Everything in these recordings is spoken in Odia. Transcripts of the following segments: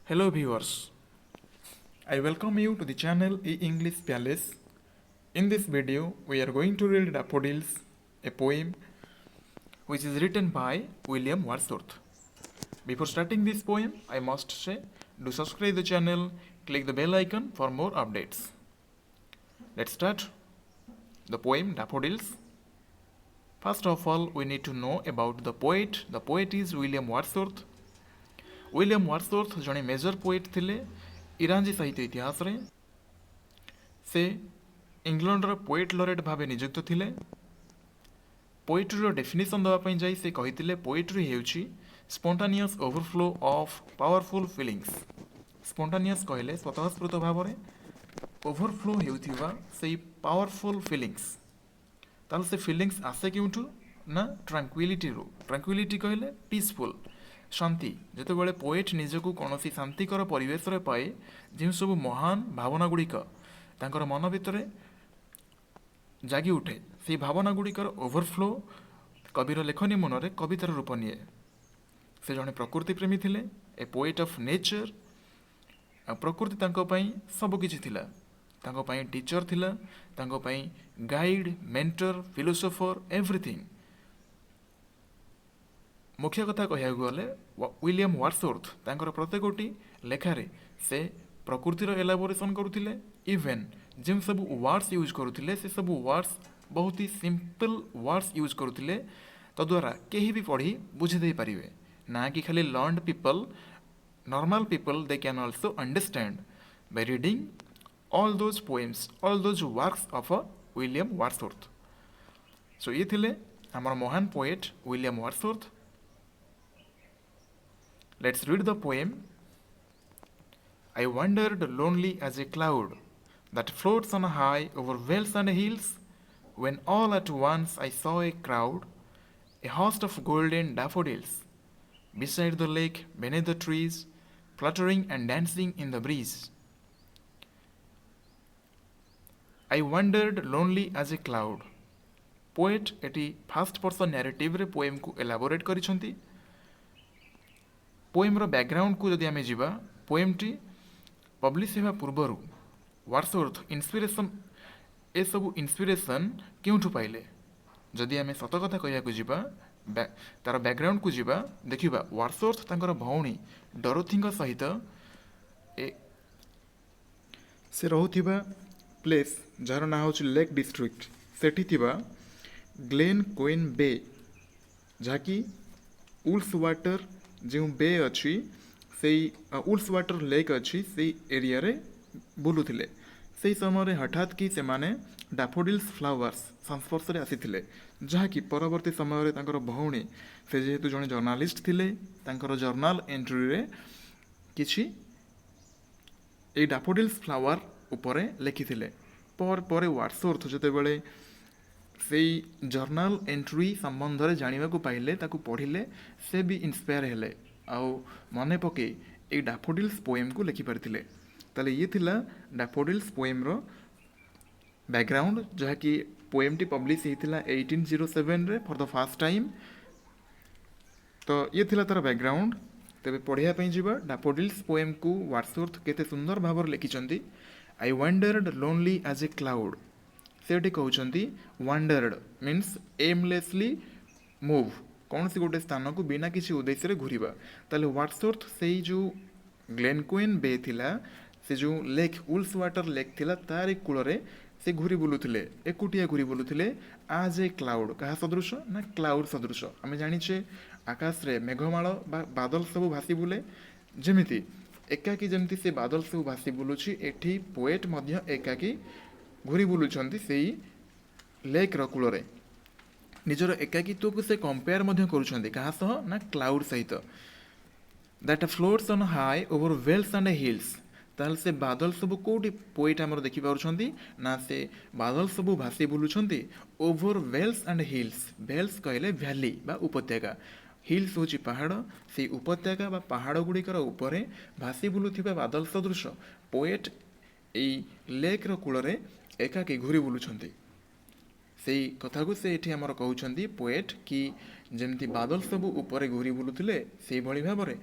Hello viewers, I welcome you to the channel E-English Palace. In this video, we are going to read Daffodils, a poem which is written by William Wordsworth. Before starting this poem, I must say, do subscribe the channel, click the bell icon for more updates. Let's start the poem Daffodils. First of all, we need to know about the poet. The poet is William Wordsworth. William Wordsworth जड़े मेजर पोएट थिले इरांजी साहित्य इतिहास रे से इंग्लैंडर पोएट लरेट भाव नियुक्त थिले पोएट्री डेफिनेशन दवाई जाई से कही पोएट्री हेउची spontaneous overflow of powerful feelings spontaneous कहले स्वतःस्फूर्त भाव में ओवरफ्लो हेउथिबा से पावरफुल फीलिंग्स ताल से फीलिंग्स आसे क्योंठू ना ट्रांक्विलिटी रू ट्रांक्विलिटी कहले पीसफुल शांति जितेबाला पोएट निजक कौन शांतिकर परिवेश पाए जो सब महान भावना गुड़िक मन भितर जागी उठे से भावना गुड़िकर ओवरफ्लो कविर लेखनी मन में कवितार रूप निए से जड़े प्रकृति प्रेमी थे ए पोएट ऑफ नेचर प्रकृति सबकि टीचर थिला गाइड मेंटर फिलोसोफर एवरीथिंग मुख्य कथा कह गले विलियम वार्डसवर्थ तांकर प्रत्येकटी लेखारे से प्रकृतिर एलाबोरेशन करुथिले इवेन जिन सब वर्ड्स यूज करुथिले से सब वर्ड्स बहुत ही सिंपल वर्ड्स यूज करुथिले तद्वारा केही भी पढ़ी बुझी दे पारिबे ना कि खाली learned people normal people they can also understand by reading all those poems all those works of William Wordsworth so ये थिले हमर महान poet William Wordsworth Let's read the poem. I wandered lonely as a cloud that floats on high over vales and hills, when all at once I saw a crowd, a host of golden daffodils, beside the lake, beneath the trees, fluttering and dancing in the breeze. I wandered lonely as a cloud. Poet eighty first person narrative रे पोएम को एलाबोरेट करिसंती पोएम्र बैकग्राउंड को जदि आमे जिबा पोएमटी पब्लिश होगा पूर्वर वार्डसवर्थ इन्स्पिरेशन ए सब इन्स्पिरेशन क्योंठु पाइले जदि आमे सत कथा कहया जिबा तार बैकग्राउंड को जिबा देखिबा वार्डसवर्थ तांकर भौणी डरोथीଙ୍କ सहित से रहुथिबा प्लेस जार ना होची लेक डिस्ट्रिक्ट सेठी थिबा ग्लेन कोइन बे जाकी उल्स वाटर जो बे अच्छी से उल्स वाटर लेक अच्छी से एरिया रे बुलुथिले से समय हठात कि से माने डैफोडिल्स फ्लावर्स संस्पर्श रे आसीथिले जहाँकि परवर्ती समय तांकर भौणी से जेहेतु जड़े जर्नालीस्ट थिले तांकर जर्नाल एंट्री रे किछि ए डैफोडिल्स फ्लावर उपरे लिखिथिले पर वार्डसवर्थ जेतेबेले से जर्नाल एंट्री संबंध में जानवा को पाइले ताकू पढ़िले से भी इंस्पायर हेले आउ मने पके ए डैफोडिल्स पोएम को लिखि पारथिले ताले ये थिला डैफोडिल्स पोएम रो बैकग्राउंड जहा कि पोएम टी पब्लिश हेतिला 1807 रे फॉर द फर्स्ट टाइम तो ये थिला तार बैकग्राउंड तबे पढ़िया पई जिबा डैफोडिल्स पोएम को वार्डसवर्थ केते सुंदर भाबर लिखिचंती I wandered lonely as a cloud से कहते वांडर्ड मीन्स एमलेसली मूव कौन सी गोटे स्थान को बिना किसी उद्देश्य घूरवा ताले वार्डसवर्थ से जो ग्लेनक्वेन बे थिला से जो लेक उल्स वाटर लेक थिला तार कूल से घूरी बुलुथिले एकुटिया घूरी बुलुथिले आज ए क्लाउड क्या सदृश ना क्लाउड सदृश आम जाचे आकाश रे मेघमाल बादल सब भासी बुले जमिति एकाकी जमती से बादल सब भासी बुलुची एठी पोएट मध्य एकाकी घूरी बुलुंट से लेक कूल निजर एकाकित्व को से कंपेयर क्या ना क्लाउड सहित that floats on high over vales and hills ताल से बादल सब कौटी पोएट आमर देखि पारुछंती ना से बादल सब भासी बुलुंट over vales and hills vales कहले भैली बा उपत्यका हिल्स होची पहाड़ से उपत्यका बा पहाड़ गुड़िकर उपरे भासी बुलुथिबा बादल सदृश पोएट ए लेक कूल एकाकी घूरी बुलुंट से कथा को से एठी हमर कहउछंती पोएट कि जेमती बादल सब ऊपर घूरी बुलुथिले से भली भाबरे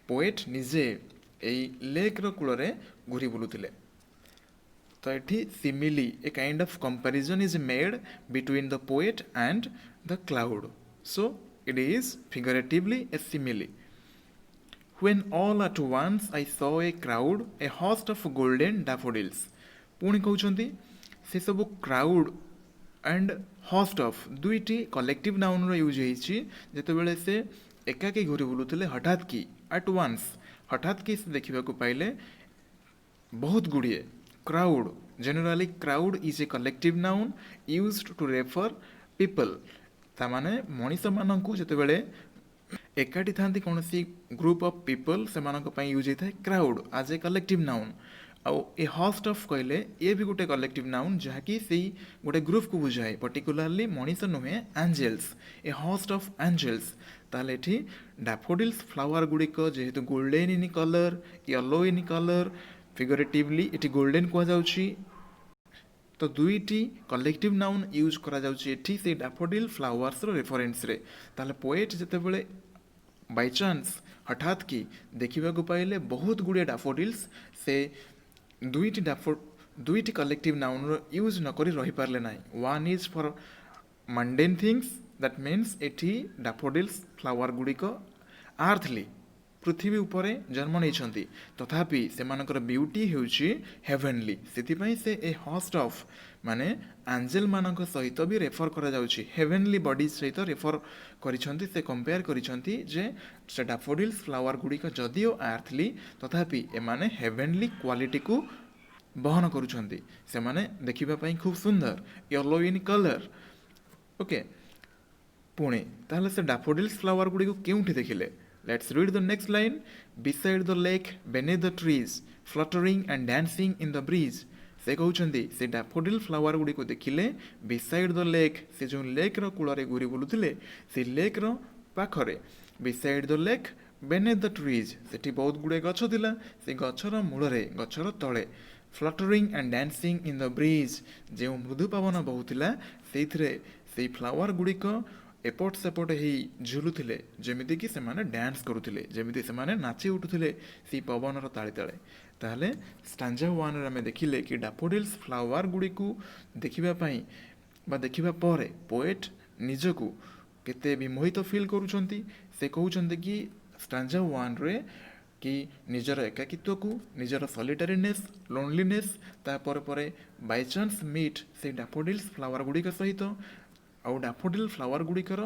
पोएट निजे ଏଇ ଲେକ୍ର କୂଳରେ ଘୁରି ବୁଲୁଥିଲେ। ତ ଏଠି simile a kind of comparison is made between the poet and the cloud. So it is figuratively a simile. When all at once I saw a crowd, a host of golden daffodils. ପୁଣି କହୁଛନ୍ତି ସେ ସବୁ କ୍ରାଉଡ୍ ଆଣ୍ଡ host of ଦୁଇଟି କଲେକ୍ଟିଭ୍ ନାଉନ୍ର ୟୁଜ୍ ହେଇଛି ଯେତେବେଳେ ସେ ଏକାକି ଘୁରି ବୁଲୁଥିଲେ ହଠାତ୍ କି at once ହଠାତ୍ କି ସେ ଦେଖିବାକୁ ପାଇଲେ ବହୁତ ଗୁଡ଼ିଏ crowd. Generally crowd is a collective noun used to refer people. ତାମାନେ ମଣିଷମାନଙ୍କୁ ଯେତେବେଳେ ଏକାଠି ଥାନ୍ତି କୌଣସି ଗ୍ରୁପ୍ ଅଫ୍ ପିପଲ୍ ସେମାନଙ୍କ ପାଇଁ ୟୁଜ୍ ହେଇଥାଏ କ୍ରାଉଡ୍ ଆଜ୍ ଏ କଲେକ୍ଟିଭ୍ ନାଉନ୍। ଆଉ ଏ ହଷ୍ଟ ଅଫ୍ କହିଲେ ଇଏ ବି ଗୋଟେ କଲେକ୍ଟିଭ୍ ନାଉନ୍ ଯାହାକି ସେଇ ଗୋଟେ ଗ୍ରୁପ୍କୁ ବୁଝାଏ, ପର୍ଟିକୁଲାରଲି ମଣିଷ ନୁହେଁ angels, a host of angels. ତାହେଲେ ଏଠି ଡାଫୋଡିଲ୍ସ ଫ୍ଲାୱାର ଗୁଡ଼ିକ ଯେହେତୁ golden in colour, yellow in colour, figuratively ଏଠି ଗୋଲ୍ଡେନ୍ କୁହାଯାଉଛି। ତ ଦୁଇଟି କଲେକ୍ଟିଭ୍ ନାଉନ୍ ୟୁଜ୍ କରାଯାଉଛି ଏଠି ସେଇ ଡାଫୋଡିଲ୍ ଫ୍ଲାୱାର୍ସର ରେଫରେନ୍ସରେ। ତାହେଲେ ପୋଏଟ୍ ଯେତେବେଳେ ବାଇଚାନ୍ସ ହଠାତ୍ କି ଦେଖିବାକୁ ପାଇଲେ ବହୁତ ଗୁଡ଼ିଏ ଡାଫୋଡିଲ୍ସ, ସେ ଦୁଇଟି କଲେକ୍ଟିଭ୍ ନାଉନ୍ର ୟୁଜ୍ ନକରି ରହିପାରିଲେ ନାହିଁ। One is for mundane things, that means ଏଠି ଡାଫୋଡିଲ୍ସ ଫ୍ଲାୱାର ଗୁଡ଼ିକ ଆର୍ଥଲି ପୃଥିବୀ ଉପରେ ଜନ୍ମ ନେଇଛନ୍ତି, ତଥାପି ସେମାନଙ୍କର ବିୟୁଟି ହେଉଛି ହେଭେନଲି। ସେଥିପାଇଁ ସେ ଏ ହଷ୍ଟ ଅଫ୍ ମାନେ ଆଞ୍ଜେଲମାନଙ୍କ ସହିତ ବି ରେଫର୍ କରାଯାଉଛି, ହେଭେନଲି ବଡି ସହିତ ରେଫର୍ କରିଛନ୍ତି। ସେ କମ୍ପେୟାର କରିଛନ୍ତି ଯେ ସେ ଡାଫୋଡିଲ୍ସ ଫ୍ଲାୱାର ଗୁଡ଼ିକ ଯଦିଓ ଆର୍ଥଲି ତଥାପି ଏମାନେ ହେଭେନଲି କ୍ୱାଲିଟିକୁ ବହନ କରୁଛନ୍ତି। ସେମାନେ ଦେଖିବା ପାଇଁ ଖୁବ୍ ସୁନ୍ଦର, ୟେଲୋ ଇନ୍ କଲର୍। ଓକେ, ପୁଣି ତାହେଲେ ସେ ଡାଫୋଡିଲ୍ସ ଫ୍ଲାୱାର ଗୁଡ଼ିକୁ କେଉଁଠି ଦେଖିଲେ? Let's read the next line. Beside the lake, beneath the trees, fluttering and dancing in the breeze. ସେ କହୁଛନ୍ତି ସେ ଡାଫୋଡିଲ୍ ଫ୍ଲାୱାର ଗୁଡ଼ିକୁ ଦେଖିଲେ ବିସାଇଡ୍ ଦ ଲେକ୍, ସେ ଯେଉଁ ଲେକ୍ର କୂଳରେ ଘୁରି ବୁଲୁଥିଲେ ସେ ଲେକ୍ର ପାଖରେ। ବିସାଇଡ୍ ଦ ଲେକ୍, ବେନେଥ୍ ଦ ଟ୍ରିଜ୍, ସେଠି ବହୁତ ଗୁଡ଼ିଏ ଗଛ ଥିଲା, ସେ ଗଛର ମୂଳରେ, ଗଛର ତଳେ। Fluttering and dancing in the breeze, ଯେଉଁ ମୃଦୁ ପବନ ବହୁଥିଲା ସେଇଥିରେ ସେଇ ଫ୍ଲାୱାର ଗୁଡ଼ିକ ଏପଟ ସେପଟ ହେଇ ଝୁଲୁଥିଲେ, ଯେମିତିକି ସେମାନେ ଡ୍ୟାନ୍ସ କରୁଥିଲେ, ଯେମିତି ସେମାନେ ନାଚି ଉଠୁଥିଲେ ସେଇ ପବନର ତାଳେ ତାଳେ। ତାହେଲେ ଷ୍ଟାଞ୍ଜା 1ରେ ଆମେ ଦେଖିଲେ କି ଡାଫୋଡିଲ୍ସ ଫ୍ଲାୱାର ଗୁଡ଼ିକୁ ଦେଖିବା ପାଇଁ ବା ଦେଖିବା ପରେ ପୋଏଟ୍ ନିଜକୁ କେତେ ବିମୋହିତ ଫିଲ୍ କରୁଛନ୍ତି। ସେ କହୁଛନ୍ତି କି ଷ୍ଟାଞ୍ଜା 1ରେ କି ନିଜର ଏକାକିତ୍ୱକୁ, ନିଜର ସଲିଟାରିନେସ୍, ଲୋନ୍ଲିନେସ୍, ତାପରେ ପରେ ବାଇଚାନ୍ସ ମିଟ୍ ସେଇ ଡାଫୋଡିଲ୍ସ ଫ୍ଲାୱାର ଗୁଡ଼ିକ ସହିତ। ଆଉ ଡାଫୋଡିଲ୍ ଫ୍ଲାୱାର ଗୁଡ଼ିକର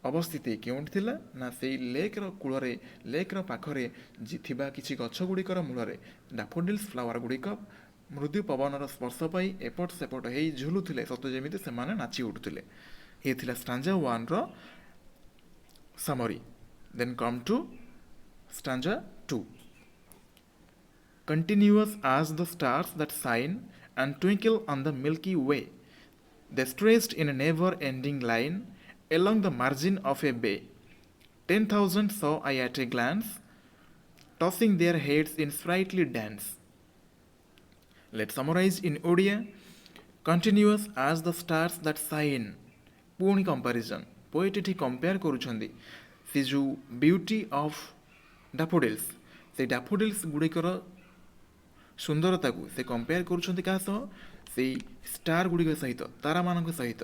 ଅବସ୍ଥିତି କେଉଁଠି ଥିଲା ନା ସେଇ ଲେକ୍ର କୂଳରେ, ଲେକ୍ର ପାଖରେ ଥିବା କିଛି ଗଛ ଗୁଡ଼ିକର ମୂଳରେ ଡାଫୋଡିଲ୍ସ ଫ୍ଲାୱାର ଗୁଡ଼ିକ ମୃଦୁ ପବନର ସ୍ପର୍ଶ ପାଇ ଏପଟ ସେପଟ ହେଇ ଝୁଲୁଥିଲେ, ସତ ଯେମିତି ସେମାନେ ନାଚି ଉଠୁଥିଲେ। ଏ ଥିଲା ଷ୍ଟାଞ୍ଜା 1ର summary. Then come to stanza 2. Continuous as the stars that shine and twinkle on the Milky Way, they stretched in a never-ending line along the margin of a bay. 10,000 saw I at a glance, tossing their heads in sprightly dance. Let's summarize in Odia. Continuous as the stars that shine. ପୁଣି କମ୍ପାରିଜନ୍, ପୋଏଟ୍ ଏଠି କମ୍ପେୟାର କରୁଛନ୍ତି ସେ ଯେଉଁ ବିୟୁଟି ଅଫ୍ ଡାଫୋଡିଲ୍ସ, ସେଇ ଡାଫୋଡିଲ୍ସ ଗୁଡ଼ିକର ସୁନ୍ଦରତାକୁ ସେ କମ୍ପେୟାର କରୁଛନ୍ତି କାହା ସହ? ସେଇ ଷ୍ଟାର ଗୁଡ଼ିକ ସହିତ, ତାରାମାନଙ୍କ ସହିତ।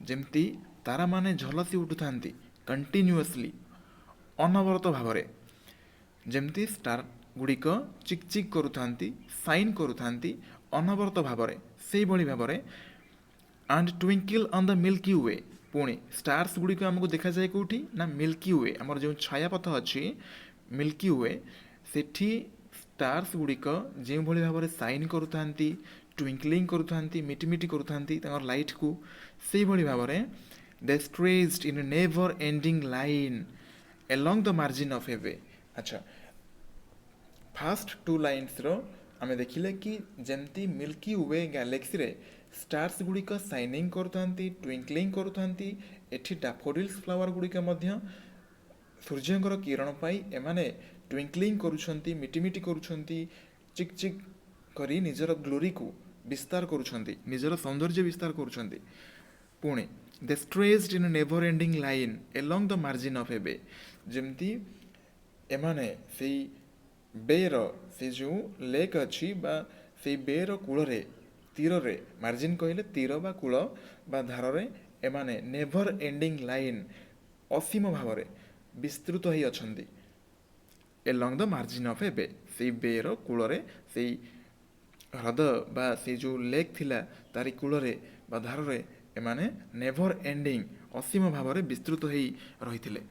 ଯେମିତି ତାରାମାନେ ଝଲସି ଉଠୁଥାନ୍ତି କଣ୍ଟିନ୍ୟୁଅସଲି, ଅନବରତ ଭାବରେ, ଯେମିତି ଷ୍ଟାର ଗୁଡ଼ିକ ଚିକ୍ ଚିକ୍ କରୁଥାନ୍ତି, ସାଇନ୍ କରୁଥାନ୍ତି ଅନବରତ ଭାବରେ, ସେଇଭଳି ଭାବରେ। And Twinkle on the Milky we, ପୁଣି ଷ୍ଟାର୍ସ ଗୁଡ଼ିକ ଆମକୁ ଦେଖାଯାଏ କେଉଁଠି ନା ମିଲ୍କି ୱେ, ଆମର ଯେଉଁ ଛାୟାପଥ ଅଛି ମିଲ୍କି ୱେ, ସେଠି ଷ୍ଟାର୍ସ ଗୁଡ଼ିକ ଯେଉଁଭଳି ଭାବରେ ସାଇନ୍ କରୁଥାନ୍ତି, ଟ୍ୱିଙ୍କଲିଂ କରୁଥାନ୍ତି, ମିଟିମିଟି କରୁଥାନ୍ତି ତାଙ୍କର ଲାଇଟ୍କୁ, ସେଇଭଳି ଭାବରେ they stretched in never ending line along the margin of a way. ଆଚ୍ଛା, ଫାଷ୍ଟ 2 ଲାଇନ୍ସର ଆମେ ଦେଖିଲେ କି ଯେମିତି ମିଲ୍କି ୱେ ଗ୍ୟାଲେକ୍ସିରେ ଷ୍ଟାର୍ସ ଗୁଡ଼ିକ ସାଇନିଂ କରୁଥାନ୍ତି, ଟ୍ୱିଙ୍କଲିଂ କରୁଥାନ୍ତି, ଏଠି ଡାଫୋଡିଲ୍ସ ଫ୍ଲାୱାର ଗୁଡ଼ିକ ମଧ୍ୟ ସୂର୍ଯ୍ୟଙ୍କର କିରଣ ପାଇ ଏମାନେ ଟ୍ୱିଙ୍କଲିଂ କରୁଛନ୍ତି, ମିଟିମିଟି କରୁଛନ୍ତି, ଚିକ୍ ଚିକ୍ କରି ନିଜର ଗ୍ଲୋରିକୁ ବିସ୍ତାର କରୁଛନ୍ତି, ନିଜର ସୌନ୍ଦର୍ଯ୍ୟ ବିସ୍ତାର କରୁଛନ୍ତି। ପୁଣି they stretched in never ending line along the margin of a way, ଯେମିତି ଏମାନେ ସେଇ ବେର ସେ ଯେଉଁ ଲେକ୍ ଅଛି ବା ସେଇ ବେର କୂଳରେ ତୀରରେ ମାର୍ଜିନ୍ କହିଲେ ତୀର ବା କୂଳ ବା ଧାରରେ ଏମାନେ ନେଭର ଏଣ୍ଡିଂ ଲାଇନ୍ ଅସୀମ ଭାବରେ ବିସ୍ତୃତ ହୋଇ ଅଛନ୍ତି ଏଲଙ୍ଗ ଦ ମାର୍ଜିନ୍ ଅଫ୍ ଏ ବେ ସେଇ ବେର କୂଳରେ ସେଇ ହ୍ରଦ ବା ସେଇ ଯେଉଁ ଲେକ୍ ଥିଲା ତାରି କୂଳରେ ବା ଧାରରେ ଏମାନେ ନେଭର ଏଣ୍ଡିଂ ଅସୀମ ଭାବରେ ବିସ୍ତୃତ ହୋଇ ରହିଥିଲେ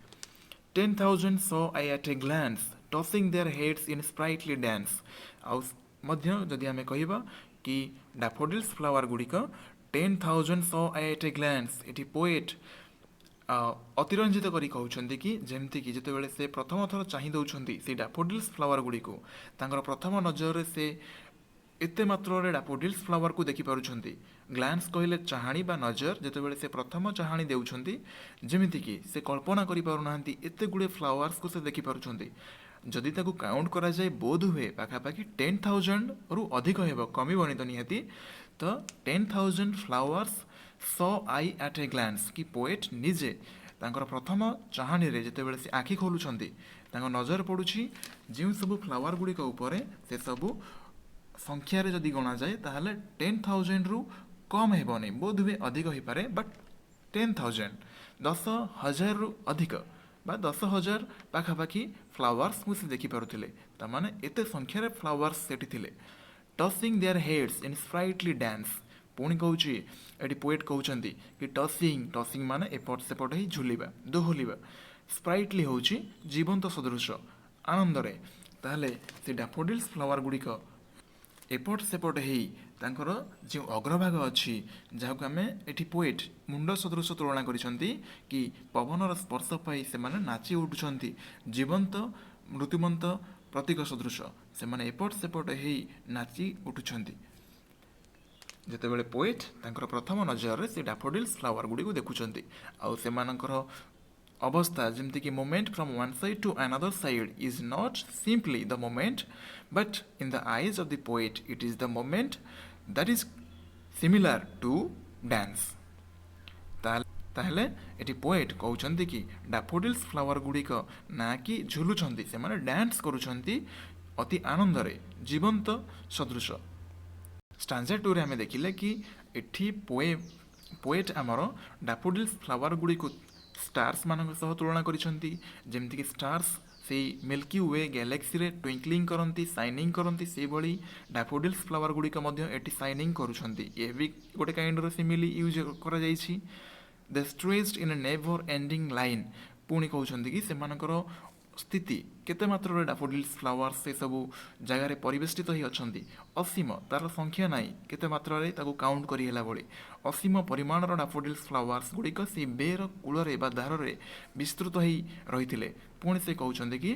10,000 saw I at a glance tossing their heads in sprightly dance ଆଉ ମଧ୍ୟ ଯଦି ଆମେ କହିବା କି ଡାଫୋଡିଲ୍ସ ଫ୍ଲାୱାର ଗୁଡ଼ିକ 10,000 saw I at a glance ଏଠି ପୋଏଟ୍ ଅତିରଞ୍ଜିତ କରି କହୁଛନ୍ତି କି ଯେମିତିକି ଯେତେବେଳେ ସେ ପ୍ରଥମ ଥର ଚାହିଁ ଦେଉଛନ୍ତି ସେଇ ଡାଫୋଡିଲ୍ସ ଫ୍ଲାୱାର ଗୁଡ଼ିକୁ ତାଙ୍କର ପ୍ରଥମ ନଜରରେ ସେ ଏତେ ମାତ୍ରାରେ ଡାଫୋଡିଲ୍ସ ଫ୍ଲାୱାରକୁ ଦେଖିପାରୁଛନ୍ତି ଗ୍ଲାନ୍ସ କହିଲେ ଚାହାଣି ବା ନଜର ଯେତେବେଳେ ସେ ପ୍ରଥମ ଚାହାଣି ଦେଉଛନ୍ତି ଯେମିତିକି ସେ କଳ୍ପନା କରିପାରୁନାହାନ୍ତି ଏତେ ଗୁଡ଼ିଏ ଫ୍ଲାୱାର୍ସକୁ ସେ ଦେଖିପାରୁଛନ୍ତି ଯଦି ତାକୁ କାଉଣ୍ଟ କରାଯାଏ ବୋଧ ହୁଏ ପାଖାପାଖି 10,000ରୁ ଅଧିକ ହେବ କମିବନି ତ ନିହାତି ତ 10,000 ଫ୍ଲାୱାର୍ସ ସ ଆଇ ଆଟ୍ ଏ ଗ୍ଲାନ୍ସ କି ପୋଏଟ୍ ନିଜେ ତାଙ୍କର ପ୍ରଥମ ଚାହାଣୀରେ ଯେତେବେଳେ ସେ ଆଖି ଖୋଲୁଛନ୍ତି ତାଙ୍କ ନଜର ପଡ଼ୁଛି ଯେଉଁ ସବୁ ଫ୍ଲାୱାର ଗୁଡ଼ିକ ଉପରେ ସେସବୁ ସଂଖ୍ୟାରେ ଯଦି ଗଣାଯାଏ ତାହେଲେ 10,000ରୁ କମ୍ ହେବନି ବୋଧ ହୁଏ ଅଧିକ ହୋଇପାରେ ବଟ୍ 10,000 10,000ରୁ ଅଧିକ ବା 10,000 ପାଖାପାଖି ଫ୍ଲାୱାର୍ସକୁ ସେ ଦେଖିପାରୁଥିଲେ ତାମାନେ ଏତେ ସଂଖ୍ୟାରେ ଫ୍ଲାୱାର୍ସ ସେଠି ଥିଲେ ଟସିଂ ଦେୟାର ହେଡ୍ସ ଇନ୍ ସ୍ପ୍ରାଇଟଲି ଡ୍ୟାନ୍ସ ପୁଣି କହୁଛି ଏଠି ପୋଏଟ୍ କହୁଛନ୍ତି କି ଟସିଂ ମାନେ ଏପଟ ସେପଟ ହେଇ ଝୁଲିବା ଦୋହଲିବା ସ୍ପ୍ରାଇଟଲି ହେଉଛି ଜୀବନ୍ତ ସଦୃଶ ଆନନ୍ଦରେ ତାହେଲେ ସେ ଡାଫୋଡିଲ୍ସ ଫ୍ଲାୱାର ଗୁଡ଼ିକ ଏପଟ ସେପଟ ହେଇ ତାଙ୍କର ଯେଉଁ ଅଗ୍ରଭାଗ ଅଛି ଯାହାକୁ ଆମେ ଏଠି ପୋଏଟ୍ ମୁଣ୍ଡ ସଦୃଶ ତୁଳନା କରିଛନ୍ତି କି ପବନର ସ୍ପର୍ଶ ପାଇ ସେମାନେ ନାଚି ଉଠୁଛନ୍ତି ଜୀବନ୍ତ ମୃତ୍ୟୁବନ୍ତ ପ୍ରତୀକ ସଦୃଶ ସେମାନେ ଏପଟ ସେପଟ ହେଇ ନାଚି ଉଠୁଛନ୍ତି ଯେତେବେଳେ ପୋଏଟ୍ ତାଙ୍କର ପ୍ରଥମ ନଜରରେ ସେ ଡାଫୋଡିଲ୍ସ ଫ୍ଲାୱାର ଗୁଡ଼ିକୁ ଦେଖୁଛନ୍ତି ଆଉ ସେମାନଙ୍କର ଅବସ୍ଥା ଯେମିତିକି movement from one side to another side is not simply the movement but in the eyes of the poet it is the movement that is similar to dance ତାହେଲେ ଏଠି ପୋଏଟ୍ କହୁଛନ୍ତି କି ଡାଫୋଡିଲ୍ସ ଫ୍ଲାୱାର ଗୁଡ଼ିକ ନା କି ଝୁଲୁଛନ୍ତି ସେମାନେ ଡ୍ୟାନ୍ସ କରୁଛନ୍ତି ଅତି ଆନନ୍ଦରେ ଜୀବନ୍ତ ସଦୃଶ ଷ୍ଟାଞ୍ଜା 2ରେ ଆମେ ଦେଖିଲେ କି ଏଠି ପୋଏଟ୍ ଆମର ଡାଫୋଡିଲ୍ସ ଫ୍ଲାୱାର ଗୁଡ଼ିକୁ ଷ୍ଟାର୍ସ ମାନଙ୍କ ସହ ତୁଳନା କରିଛନ୍ତି ଯେମିତିକି ଷ୍ଟାର୍ସ ସେଇ ମିଲ୍କି ୱେ ଗ୍ୟାଲେକ୍ସିରେ ଟ୍ୱିଙ୍କଲିଂ କରନ୍ତି ସାଇନିଂ କରନ୍ତି ସେଇଭଳି ଡାଫୋଡିଲ୍ସ ଫ୍ଲାୱାର ଗୁଡ଼ିକ ମଧ୍ୟ ଏଠି ସାଇନିଂ କରୁଛନ୍ତି ଏ ବି ଗୋଟେ କାଇଣ୍ଡର ସିମିଲି ୟୁଜ୍ କରାଯାଇଛି the stretched in a never ending line ପୁଣି କହୁଛନ୍ତି କି ସେମାନଙ୍କର ସ୍ଥିତି କେତେ ମାତ୍ରାରେ ଡାଫୋଡିଲ୍ସ ଫ୍ଲାୱାର୍ସ ସେସବୁ ଜାଗାରେ ପରିବେଷ୍ଟିତ ହୋଇ ଅଛନ୍ତି ଅସୀମ ତାର ସଂଖ୍ୟା ନାହିଁ କେତେ ମାତ୍ରାରେ ତାକୁ କାଉଣ୍ଟ କରି ହେଲା ଭଳି ଅସୀମ ପରିମାଣର ଡାଫୋଡିଲ୍ସ ଫ୍ଲାୱାର୍ସ ଗୁଡ଼ିକ ସେଇ ବେର କୂଳରେ ବା ଧାରରେ ବିସ୍ତୃତ ହୋଇ ରହିଥିଲେ ପୁଣି ସେ କହୁଛନ୍ତି କି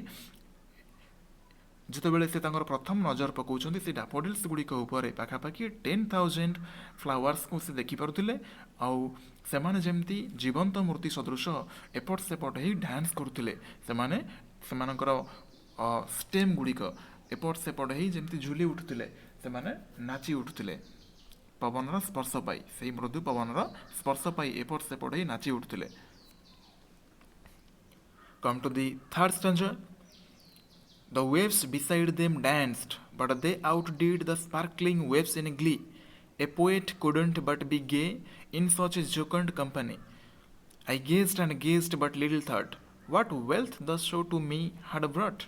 ଯେତେବେଳେ ସେ ତାଙ୍କର ପ୍ରଥମ ନଜର ପକାଉଛନ୍ତି ସେ ଡାଫୋଡିଲ୍ସ ଗୁଡ଼ିକ ଉପରେ ପାଖାପାଖି 10,000 ଫ୍ଲାୱାର୍ସକୁ ସେ ଦେଖିପାରୁଥିଲେ ଆଉ ସେମାନେ ଯେମିତି ଜୀବନ୍ତ ମୂର୍ତ୍ତି ସଦୃଶ ଏପଟ ସେପଟ ହେଇ ଡ୍ୟାନ୍ସ କରୁଥିଲେ ସେମାନେ ସେମାନଙ୍କର ଷ୍ଟେମ୍ ଗୁଡ଼ିକ ଏପଟ ସେପଟ ହେଇ ଯେମିତି ଝୁଲି ଉଠୁଥିଲେ ସେମାନେ ନାଚି ଉଠୁଥିଲେ ପବନର ସ୍ପର୍ଶ ପାଇ ସେଇ ମୃଦୁ ପବନର ସ୍ପର୍ଶ ପାଇ ଏପଟ ସେପଟ ହେଇ ନାଚି ଉଠୁଥିଲେ come to the third stanza The waves beside them danced, but they outdid the sparkling waves in glee. A poet couldn't but be gay in such a jocund company. I gazed and gazed, but little thought what wealth the show to me had brought.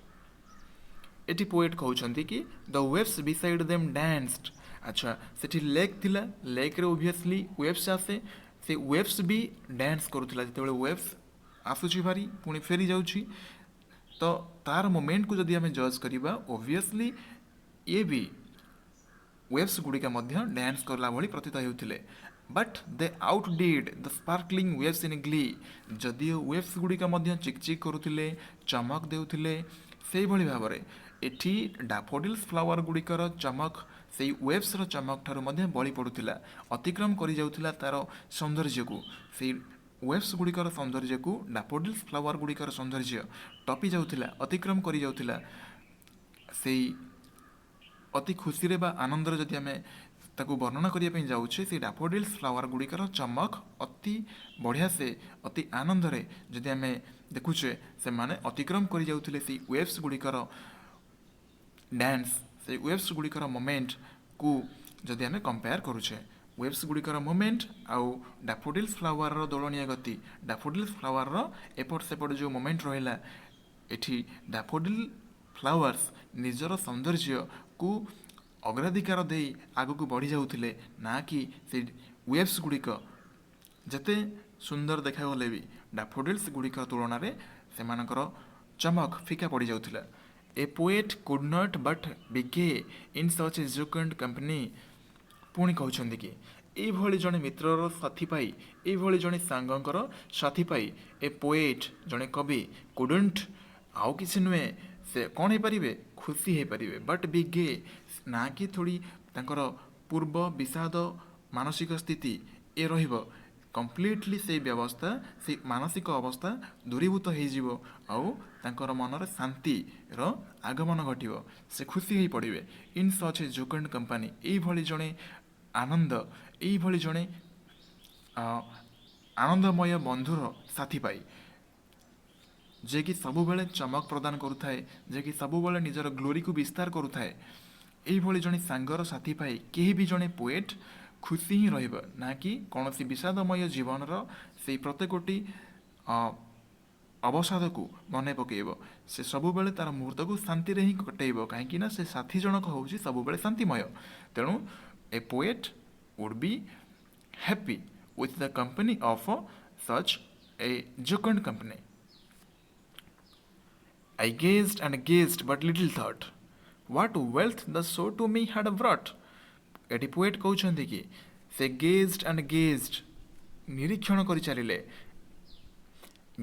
ଏଠି ପୋଏଟ୍ କହୁଛନ୍ତି କି ଦ ୱେଭ୍ସ ବିସାଇଡ୍ ଦେମ୍ ଡ୍ୟାନ୍ସଡ୍ ଆଚ୍ଛା ସେଠି ଲେକ୍ ଥିଲା ଲେକ୍ରେ ଓଭିୟସଲି ୱେଭ୍ସ ଆସେ ସେ ୱେଭ୍ସ ବି ଡ୍ୟାନ୍ସ କରୁଥିଲା ଯେତେବେଳେ ୱେଭ୍ସ ଆସୁଛି ଭାରି ପୁଣି ଫେରି ଯାଉଛି ତ ତାର ମୋମେଣ୍ଟକୁ ଯଦି ଆମେ ଜଜ୍ କରିବା ଓଭିୟସଲି ଇଏ ବି ୱେଭ୍ସ ଗୁଡ଼ିକ ମଧ୍ୟ ଡ୍ୟାନ୍ସ କଲା ଭଳି ପ୍ରତୀତ ହେଉଥିଲେ but they outdid the sparkling waves in glee ଯଦିଓ ୱେଭ୍ସ ଗୁଡ଼ିକ ମଧ୍ୟ ଚିକ୍ ଚିକ୍ କରୁଥିଲେ ଚମକ ଦେଉଥିଲେ ସେଇଭଳି ଭାବରେ ଏଠି ଡାଫୋଡିଲ୍ସ ଫ୍ଲାୱାର ଗୁଡ଼ିକର ଚମକ ସେଇ ୱେଭ୍ସର ଚମକ ଠାରୁ ମଧ୍ୟ ବଳି ପଡ଼ୁଥିଲା ଅତିକ୍ରମ କରିଯାଉଥିଲା ତାର ସୌନ୍ଦର୍ଯ୍ୟକୁ ସେଇ ୱେଭ୍ସ ଗୁଡ଼ିକର ସୌନ୍ଦର୍ଯ୍ୟକୁ ଡାଫୋଡିଲ୍ସ ଫ୍ଲାୱାର ଗୁଡ଼ିକର ସୌନ୍ଦର୍ଯ୍ୟ ଟପି ଯାଉଥିଲା ଅତିକ୍ରମ କରିଯାଉଥିଲା ସେଇ ଅତି ଖୁସିରେ ବା ଆନନ୍ଦରେ ଯଦି ଆମେ ତାକୁ ବର୍ଣ୍ଣନା କରିବା ପାଇଁ ଯାଉଛେ ସେଇ ଡାଫୋଡିଲ୍ସ ଫ୍ଲାୱାର ଗୁଡ଼ିକର ଚମକ ଅତି ବଢ଼ିଆ ସେ ଅତି ଆନନ୍ଦରେ ଯଦି ଆମେ ଦେଖୁଛେ ସେମାନେ ଅତିକ୍ରମ କରିଯାଉଥିଲେ ସେଇ ୱେଭ୍ସ ଗୁଡ଼ିକର ଡ୍ୟାନ୍ସ ସେ ୱେଭ୍ସ ଗୁଡ଼ିକର ମୋମେଣ୍ଟକୁ ଯଦି ଆମେ କମ୍ପେୟାର କରୁଛେ ୱେଭ୍ସ ଗୁଡ଼ିକର ମୋମେଣ୍ଟ ଆଉ ଡାଫୋଡିଲ୍ସ ଫ୍ଲାୱାରର ଦୋଳନୀୟ ଗତି ଡାଫୋଡିଲ୍ସ ଫ୍ଲାୱାରର ଏପଟ ସେପଟ ଯେଉଁ ମୋମେଣ୍ଟ ରହିଲା ଏଠି ଡାଫୋଡିଲ୍ ଫ୍ଲାୱାର୍ସ ନିଜର ସୌନ୍ଦର୍ଯ୍ୟକୁ ଅଗ୍ରାଧିକାର ଦେଇ ଆଗକୁ ବଢ଼ି ଯାଉଥିଲେ ନା କି ସେ ୱେଭ୍ସ ଗୁଡ଼ିକ ଯେତେ ସୁନ୍ଦର ଦେଖାଗଲେ ବି ଡାଫୋଡିଲ୍ସ ଗୁଡ଼ିକର ତୁଳନାରେ ସେମାନଙ୍କର ଚମକ ଫିକା ପଡ଼ିଯାଉଥିଲା। A poet could not but be gay in such a jocund company ପୁଣି କହୁଛନ୍ତି କି ଏଇଭଳି ଜଣେ ମିତ୍ରର ସାଥୀ ପାଇ ଏଇଭଳି ଜଣେ ସାଙ୍ଗଙ୍କର ସାଥୀ ପାଇ ଏ ପୋଏଟ୍ ଜଣେ କବି କୁଡଣ୍ଟ ଆଉ କିଛି ନୁହେଁ ସେ କ'ଣ ହେଇପାରିବେ ଖୁସି ହେଇପାରିବେ ବଟ୍ ବିଗେ ନା କି ଥୋଡ଼ି ତାଙ୍କର ପୂର୍ବ ବିଷାଦ ମାନସିକ ସ୍ଥିତି ଏ ରହିବ କମ୍ପ୍ଲିଟଲି ସେଇ ବ୍ୟବସ୍ଥା ସେଇ ମାନସିକ ଅବସ୍ଥା ଦୂରୀଭୂତ ହେଇଯିବ ଆଉ ତାଙ୍କର ମନରେ ଶାନ୍ତିର ଆଗମନ ଘଟିବ ସେ ଖୁସି ହେଇ ପଡ଼ିବେ in such a jocund company ଏଇଭଳି ଜଣେ ଆନନ୍ଦ ଏଇଭଳି ଜଣେ ଆନନ୍ଦମୟ ବନ୍ଧୁର ସାଥୀ ପାଇ ଯିଏକି ସବୁବେଳେ ଚମକ ପ୍ରଦାନ କରୁଥାଏ ଯିଏକି ସବୁବେଳେ ନିଜର ଗ୍ଲୋରିକୁ ବିସ୍ତାର କରୁଥାଏ ଏଇଭଳି ଜଣେ ସାଙ୍ଗର ସାଥୀ ପାଇ କେହି ବି ଜଣେ ପୋଏଟ୍ ଖୁସି ହିଁ ରହିବ ନା କି କୌଣସି ବିଷାଦମୟ ଜୀବନର ସେଇ ପ୍ରତ୍ୟେକଟି ଅବସାଦକୁ ମନେ ପକାଇବ ସେ ସବୁବେଳେ ତାର ମୁହୂର୍ତ୍ତକୁ ଶାନ୍ତିରେ ହିଁ କଟେଇବ କାହିଁକି ନା ସେ ସାଥୀ ଜଣକ ହେଉଛି ସବୁବେଳେ ଶାନ୍ତିମୟ ତେଣୁ ଏ poet would be happy with the company of such a jocund company. I gazed and gazed but little thought what wealth the show to me had brought. ଏଠି ପୋଏଟ୍ କହୁଛନ୍ତି କି ସେ ଗେଜ୍ଡ ଆଣ୍ଡ ଗେଜ୍ଡ ନିରୀକ୍ଷଣ କରି ଚାଲିଲେ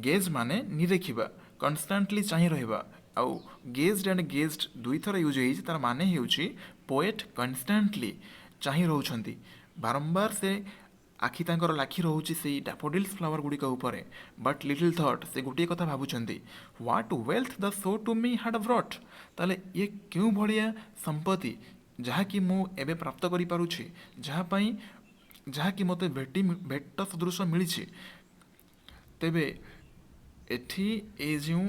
ଗେଜ୍ ମାନେ ନିରେଖିବା କନଷ୍ଟାଣ୍ଟଲି ଚାହିଁ ରହିବା ଆଉ ଗେଜ୍ଡ ଆଣ୍ଡ ଗେଜ୍ଡ ଦୁଇଥର ୟୁଜ୍ ହେଇଛି ତାର ମାନେ ହେଉଛି ପୋଏଟ୍ କନଷ୍ଟାଣ୍ଟଲି ଚାହିଁ ରହୁଛନ୍ତି ବାରମ୍ବାର ସେ ଆଖି ତାଙ୍କର ଲାଖି ରହୁଛି ସେଇ ଡାଫୋଡିଲ୍ସ ଫ୍ଲାୱାର ଗୁଡ଼ିକ ଉପରେ ବଟ୍ ଲିଟିଲ୍ ଥଟ୍ ସେ ଗୋଟିଏ କଥା ଭାବୁଛନ୍ତି what wealth the show to me had brought ତାହେଲେ ଇଏ କେଉଁ ଭଳିଆ ସମ୍ପତ୍ତି ଯାହାକି ମୁଁ ଏବେ ପ୍ରାପ୍ତ କରିପାରୁଛି ଯାହାକି ମୋତେ ଭେଟ ସଦୃଶ ମିଳିଛି ତେବେ ଏଠି ଏ ଯେଉଁ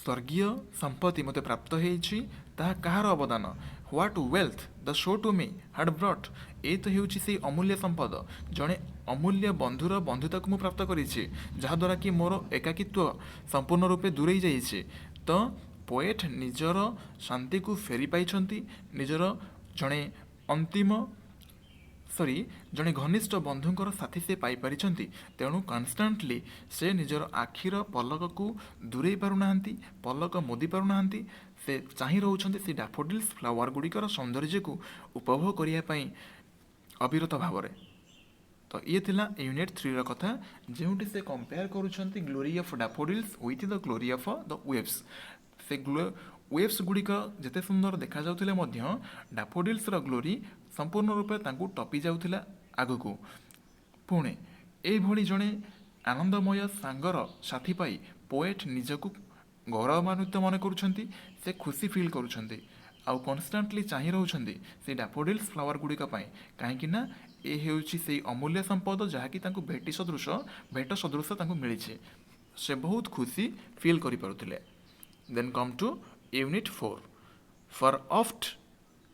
ସ୍ୱର୍ଗୀୟ ସମ୍ପତ୍ତି ମୋତେ ପ୍ରାପ୍ତ ହେଇଛି ତାହା କାହାର ଅବଦାନ what wealth the show to me had brought ଏ ତ ହେଉଛି ସେଇ ଅମୂଲ୍ୟ ସମ୍ପଦ ଜଣେ ଅମୂଲ୍ୟ ବନ୍ଧୁର ବନ୍ଧୁତାକୁ ମୁଁ ପ୍ରାପ୍ତ କରିଛି ଯାହାଦ୍ୱାରା କି ମୋର ଏକାକିତ୍ୱ ସମ୍ପୂର୍ଣ୍ଣ ରୂପେ ଦୂରେଇ ଯାଇଛି ତ ପୋଏଟ୍ ନିଜର ଶାନ୍ତିକୁ ଫେରି ପାଇଛନ୍ତି ନିଜର ଜଣେ ଜଣେ ଘନିଷ୍ଠ ବନ୍ଧୁଙ୍କର ସାଥୀ ସେ ପାଇପାରିଛନ୍ତି ତେଣୁ କନଷ୍ଟାଣ୍ଟଲି ସେ ନିଜର ଆଖିର ପଲକକୁ ଦୂରେଇ ପାରୁନାହାନ୍ତି ପଲକ ମୋଦି ପାରୁନାହାନ୍ତି ସେ ଚାହିଁ ରହୁଛନ୍ତି ସେ ଡାଫୋଡିଲ୍ସ ଫ୍ଲାୱାର ଗୁଡ଼ିକର ସୌନ୍ଦର୍ଯ୍ୟକୁ ଉପଭୋଗ କରିବା ପାଇଁ ଅବିରତ ଭାବରେ ତ ଇଏ ଥିଲା ୟୁନିଟ୍ 3ର କଥା ଯେଉଁଠି ସେ କମ୍ପେୟାର କରୁଛନ୍ତି glory of daffodils with the glory of the waves ସେ ୱେଭ୍ସ ଗୁଡ଼ିକ ଯେତେ ସୁନ୍ଦର ଦେଖାଯାଉଥିଲେ ମଧ୍ୟ ଡାଫୋଡିଲ୍ସର ଗ୍ଲୋରି ସମ୍ପୂର୍ଣ୍ଣ ରୂପେ ତାଙ୍କୁ ଟପି ଯାଉଥିଲା ଆଗକୁ ପୁଣି ଏଇଭଳି ଜଣେ ଆନନ୍ଦମୟ ସାଙ୍ଗର ସାଥୀ ପାଇ ପୋଏଟ୍ ନିଜକୁ ଗୌରବାନ୍ୱିତ ମନେ କରୁଛନ୍ତି ସେ ଖୁସି ଫିଲ୍ କରୁଛନ୍ତି ଆଉ କନଷ୍ଟାଣ୍ଟଲି ଚାହିଁ ରହୁଛନ୍ତି ସେ ଡାଫୋଡିଲ୍ସ ଫ୍ଲାୱାର ଗୁଡ଼ିକ ପାଇଁ କାହିଁକି ନା ଏ ହେଉଛି ସେଇ ଅମୂଲ୍ୟ ସମ୍ପଦ ଯାହାକି ତାଙ୍କୁ ଭେଟ ସଦୃଶ ତାଙ୍କୁ ମିଳିଛି ସେ ବହୁତ ଖୁସି ଫିଲ୍ କରିପାରୁଥିଲେ then come to unit 4 for oft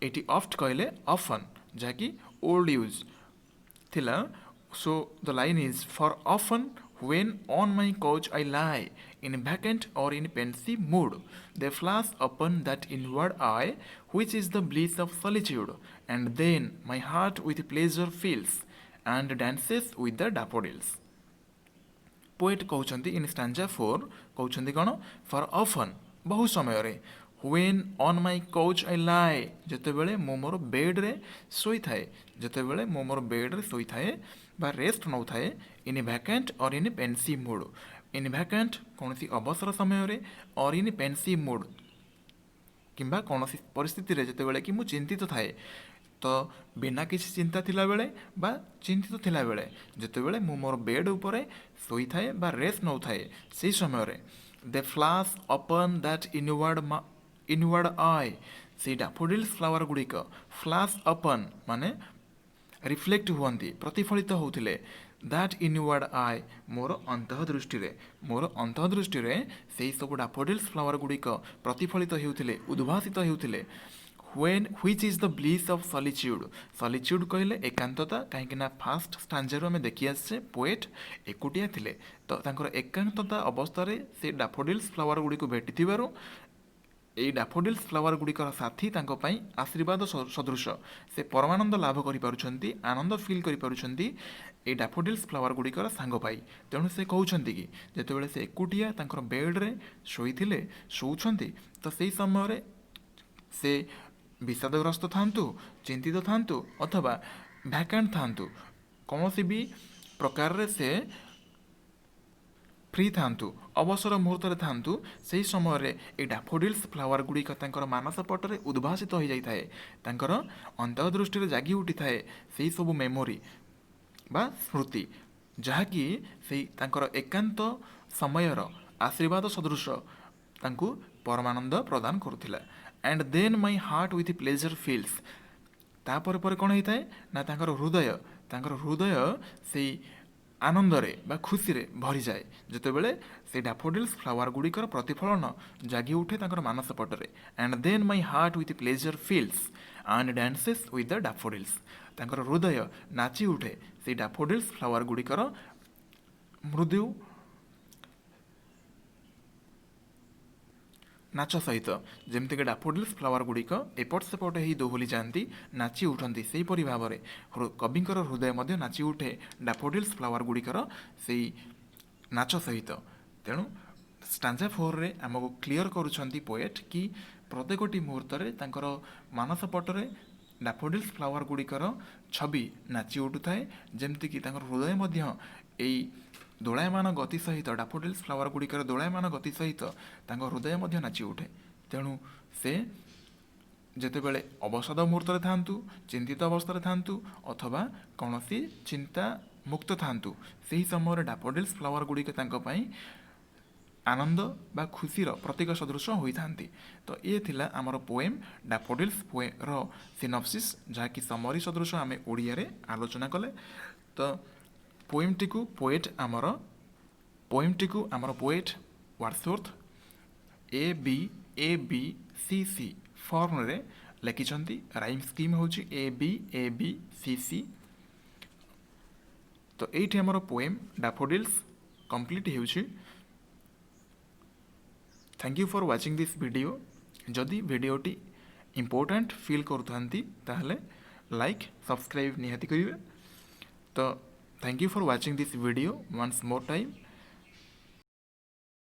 ଏଠି ଅଫ୍ଟ କହିଲେ ଅଫନ୍ ଯାହାକି ଓଲ୍ଡ ୟୁଜ୍ ଥିଲା so the line is for often when on my couch I lie in vacant or in pensive mood they flash upon that inward eye which is the bliss of solitude and then my heart with pleasure fills and dances with the daffodils poet କହୁଛନ୍ତି in stanza 4 କହୁଛନ୍ତି କ'ଣ for often ବହୁ ସମୟରେ when on my couch I lie ଯେତେବେଳେ ମୁଁ ମୋର ବେଡ଼୍ରେ ଶୋଇଥାଏ ବା ରେଷ୍ଟ ନେଉଥାଏ in vacant or in pensive mood in vacant କୌଣସି ଅବସର ସମୟରେ ଅର୍ ଇନ୍ ପେନ୍ସିଭ୍ ମୁଡ୍ କିମ୍ବା କୌଣସି ପରିସ୍ଥିତିରେ ଯେତେବେଳେ କି ମୁଁ ଚିନ୍ତିତ ଥାଏ ତ ବିନା କିଛି ଚିନ୍ତା ଥିଲାବେଳେ ବା ଚିନ୍ତିତ ଥିଲାବେଳେ ଯେତେବେଳେ ମୁଁ ମୋର ବେଡ୍ ଉପରେ ଶୋଇଥାଏ ବା ରେଷ୍ଟ ନେଉଥାଏ ସେହି ସମୟରେ ଦେ ଫ୍ଲାସ୍ ଅପନ୍ ଦ୍ୟାଟ୍ ଇନୱାର୍ଡ ଆଇ ସେଇ ଡାଫୋଡିଲ୍ସ ଫ୍ଲାୱାର ଗୁଡ଼ିକ ଫ୍ଲାସ୍ ଅପନ୍ ମାନେ ରିଫ୍ଲେକ୍ଟ ହୁଅନ୍ତି ପ୍ରତିଫଳିତ ହେଉଥିଲେ दैट इनवर्ड आई मोर अंतःदृष्टि से सब डाफोडिल्स फ्लावर गुड़िक प्रतिफलित होते उद्भासित होते when which is the bliss of solitude कहले एकांतता कहीं फास्ट स्टांजर आम देखी आसे पोएट एकुटिया थिले तो तांकर एकांतता अवस्था से डाफोडिल्स फ्लावर गुड़ी भेटी এই ଡାଫୋଡିଲ୍ସ ଫ୍ଲାୱାର ଗୁଡ଼ିକର ସାଥୀ ତାଙ୍କ ପାଇଁ ଆଶୀର୍ବାଦ ସଦୃଶ ସେ ପରମାନନ୍ଦ ଲାଭ କରିପାରୁଛନ୍ତି ଆନନ୍ଦ ଫିଲ୍ କରିପାରୁଛନ୍ତି এই ଡାଫୋଡିଲ୍ସ ଫ୍ଲାୱାର ଗୁଡ଼ିକର ସାଙ୍ଗ ପାଇ ତେଣୁ ସେ କହୁଛନ୍ତି କି ଯେତେବେଳେ ସେ ଏକୁଟିଆ ତାଙ୍କର ବେଡ଼୍ରେ ଶୋଉଛନ୍ତି ତ ସେହି ସମୟରେ ସେ ବିଷାଦଗ୍ରସ୍ତ ଥାନ୍ତୁ ଚିନ୍ତିତ ଥାନ୍ତୁ ଅଥବା ଭ୍ୟାକାଣ୍ଟ ଥାନ୍ତୁ କୌଣସି ବି ପ୍ରକାରରେ ସେ फ्री थांतु अवसर मुहूर्त थांतु से समय ये डाफोडिल्स फ्लावर गुड़िक मानस पटरे उद्भासित हो जाए तांकर अंतःदृष्टि जागी उठी थाए से सब मेमोरी बा स्मृति जहाँकि से तांकर एकांत समयर आशीर्वाद सदृश तांकु परमानंद प्रदान करुथिला and then my heart with pleasure fills तापर पर कौन होता है ना तांकर हृदय से आनंदरे बा खुशी रे भरी जाए जितेबले से डाफोडिल्स फ्लावर गुड़िकर प्रतिफलन जागी उठे तांकर मानस पटरे and then my heart with pleasure fills and dances with the daffodils तांकर हृदय नाची उठे से डाफोडिल्स फ्लावर गुड़िकर मृदु नाच सहित जमीक डाफोडिल्स फ्लावर गुड़िक एपट सेपट ही दोहली जाती नाची उठती से भाव में कविंकर हृदय नाची उठे डाफोडिल्स फ्लावर गुड़िकर से नाच सहित तेणु स्टांजा 4 रे आमको क्लीयर करुछंती पोएट कि प्रत्येकटी मुहूर्त मानस पटरे डाफोडिल्स फ्लावर गुड़िकर छवि नाची उठुए जमतीक हृदय दोलायमान गति सहित डाफोडिल्स फ्लावर गुड़िकर दोलायमान गति सहित हृदय नाची उठे तेणु से जेतेबेले अवसाद मुहूर्त थांतु चिंतित अवस्था थांतु अथवा कौन चिंता मुक्त थांतु से समय डाफोडिल्स फ्लावर गुड़िक आनंद बा खुशीर प्रतीक सदृश होता तो ये थिला आमर पोएम डाफोडिल्स रो सिनॉप्सिस जहाँकि समरी सदृश आम ओडिया रे आलोचना कले तो पोएमटी को पोएट आमर poet Wordsworth A B C form रे लिखिछंती राइम स्कीम होची ए बी सी तो एठी आमर पोएम डाफोडिल्स कंप्लीट होची। Thank you for watching this video जदि वीडियोटी इम्पोर्टेंट फील करुथांती ताहले लाइक सब्सक्राइब निहाती करिवे तो thank you for watching this video once more time।